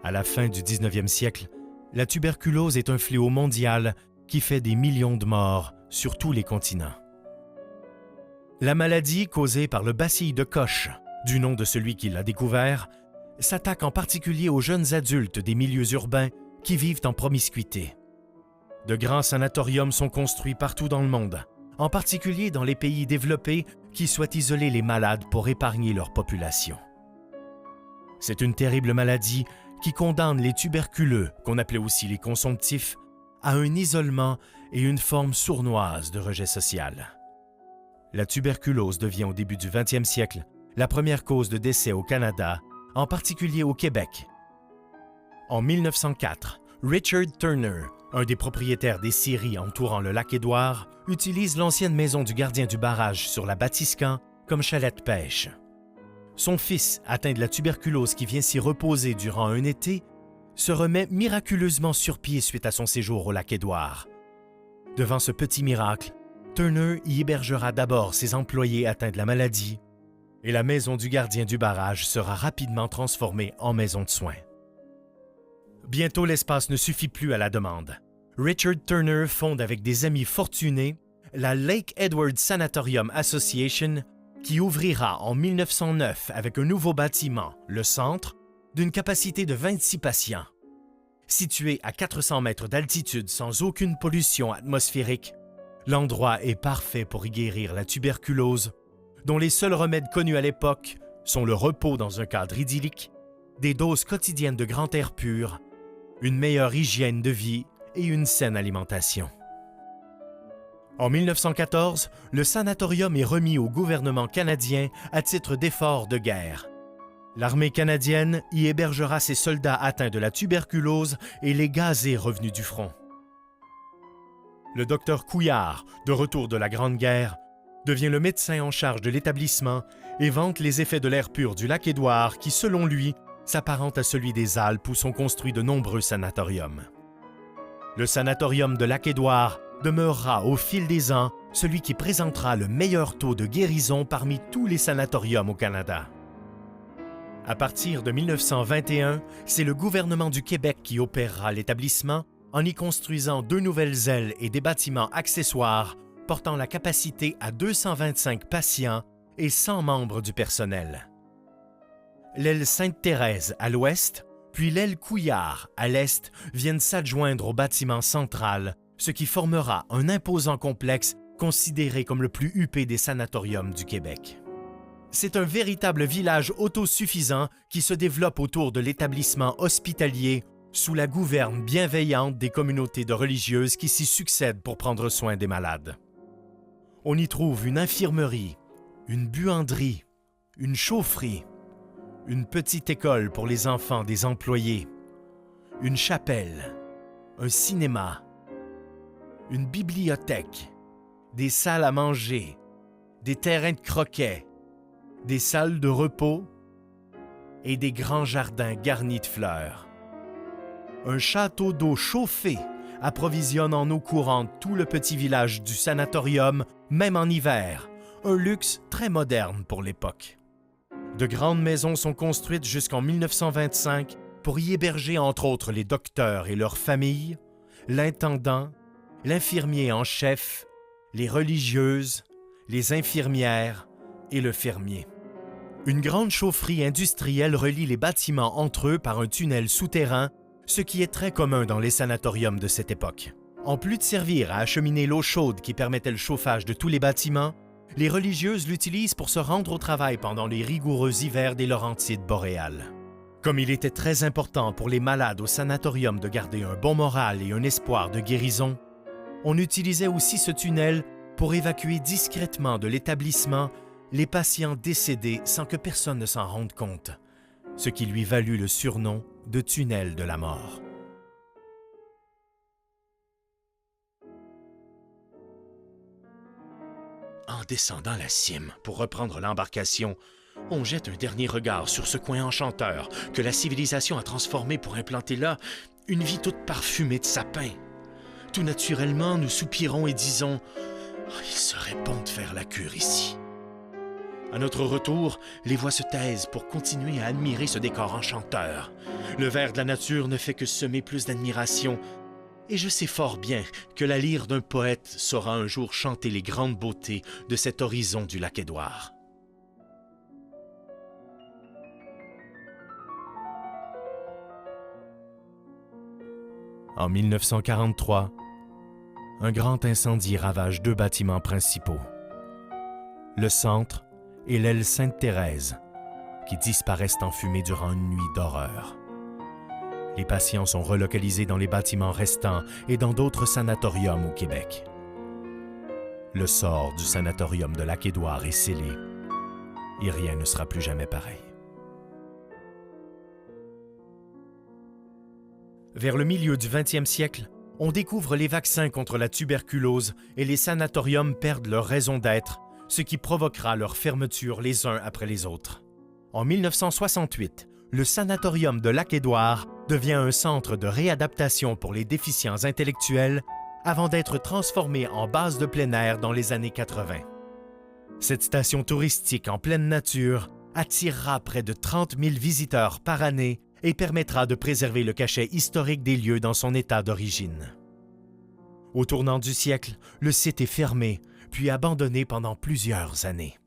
À la fin du 19e siècle, la tuberculose est un fléau mondial qui fait des millions de morts sur tous les continents. La maladie causée par le bacille de Koch, du nom de celui qui l'a découvert, s'attaque en particulier aux jeunes adultes des milieux urbains qui vivent en promiscuité. De grands sanatoriums sont construits partout dans le monde, en particulier dans les pays développés qui souhaitent isoler les malades pour épargner leur population. C'est une terrible maladie qui condamne les tuberculeux, qu'on appelait aussi les consomptifs, à un isolement et une forme sournoise de rejet social. La tuberculose devient au début du 20e siècle la première cause de décès au Canada, en particulier au Québec. En 1904, Richard Turner, un des propriétaires des scieries entourant le lac Édouard, utilise l'ancienne maison du gardien du barrage sur la Batiscan comme chalet de pêche. Son fils, atteint de la tuberculose qui vient s'y reposer durant un été, se remet miraculeusement sur pied suite à son séjour au lac Édouard. Devant ce petit miracle, Turner y hébergera d'abord ses employés atteints de la maladie et la maison du gardien du barrage sera rapidement transformée en maison de soins. Bientôt, l'espace ne suffit plus à la demande. Richard Turner fonde avec des amis fortunés la Lake Edward Sanatorium Association qui ouvrira en 1909 avec un nouveau bâtiment, le Centre, d'une capacité de 26 patients. Situé à 400 mètres d'altitude sans aucune pollution atmosphérique, l'endroit est parfait pour y guérir la tuberculose, dont les seuls remèdes connus à l'époque sont le repos dans un cadre idyllique, des doses quotidiennes de grand air pur, une meilleure hygiène de vie et une saine alimentation. En 1914, le sanatorium est remis au gouvernement canadien à titre d'effort de guerre. L'armée canadienne y hébergera ses soldats atteints de la tuberculose et les gazés revenus du front. Le docteur Couillard, de retour de la Grande Guerre, devient le médecin en charge de l'établissement et vante les effets de l'air pur du lac Édouard qui, selon lui, s'apparente à celui des Alpes où sont construits de nombreux sanatoriums. Le sanatorium de lac Édouard demeurera au fil des ans celui qui présentera le meilleur taux de guérison parmi tous les sanatoriums au Canada. À partir de 1921, c'est le gouvernement du Québec qui opérera l'établissement en y construisant 2 nouvelles ailes et des bâtiments accessoires portant la capacité à 225 patients et 100 membres du personnel. L'aile Sainte-Thérèse à l'ouest, puis l'aile Couillard à l'est viennent s'adjoindre au bâtiment central, ce qui formera un imposant complexe considéré comme le plus huppé des sanatoriums du Québec. C'est un véritable village autosuffisant qui se développe autour de l'établissement hospitalier sous la gouverne bienveillante des communautés de religieuses qui s'y succèdent pour prendre soin des malades. On y trouve une infirmerie, une buanderie, une chaufferie, une petite école pour les enfants des employés, une chapelle, un cinéma, une bibliothèque, des salles à manger, des terrains de croquet, des salles de repos et des grands jardins garnis de fleurs. Un château d'eau chauffé approvisionne en eau courante tout le petit village du sanatorium, même en hiver, un luxe très moderne pour l'époque. De grandes maisons sont construites jusqu'en 1925 pour y héberger entre autres les docteurs et leurs familles, l'intendant, l'infirmier en chef, les religieuses, les infirmières et le fermier. Une grande chaufferie industrielle relie les bâtiments entre eux par un tunnel souterrain, ce qui est très commun dans les sanatoriums de cette époque. En plus de servir à acheminer l'eau chaude qui permettait le chauffage de tous les bâtiments, les religieuses l'utilisent pour se rendre au travail pendant les rigoureux hivers des Laurentides boréales. Comme il était très important pour les malades au sanatorium de garder un bon moral et un espoir de guérison, on utilisait aussi ce tunnel pour évacuer discrètement de l'établissement les patients décédés sans que personne ne s'en rende compte, ce qui lui valut le surnom de tunnel de la mort. En descendant la cime pour reprendre l'embarcation, on jette un dernier regard sur ce coin enchanteur que la civilisation a transformé pour implanter là une vie toute parfumée de sapins. Tout naturellement, nous soupirons et disons « Il serait bon de faire la cure ici ». À notre retour, les voix se taisent pour continuer à admirer ce décor enchanteur. Le vers de la nature ne fait que semer plus d'admiration, et je sais fort bien que la lyre d'un poète saura un jour chanter les grandes beautés de cet horizon du Lac-Édouard. En 1943, un grand incendie ravage 2 bâtiments principaux, le centre et l'aile Sainte-Thérèse, qui disparaissent en fumée durant une nuit d'horreur. Les patients sont relocalisés dans les bâtiments restants et dans d'autres sanatoriums au Québec. Le sort du sanatorium de Lac-Édouard est scellé et rien ne sera plus jamais pareil. Vers le milieu du 20e siècle, on découvre les vaccins contre la tuberculose et les sanatoriums perdent leur raison d'être, ce qui provoquera leur fermeture les uns après les autres. En 1968, le sanatorium de Lac-Édouard devient un centre de réadaptation pour les déficients intellectuels avant d'être transformé en base de plein air dans les années 80. Cette station touristique en pleine nature attirera près de 30 000 visiteurs par année et permettra de préserver le cachet historique des lieux dans son état d'origine. Au tournant du siècle, le site est fermé, puis abandonné pendant plusieurs années.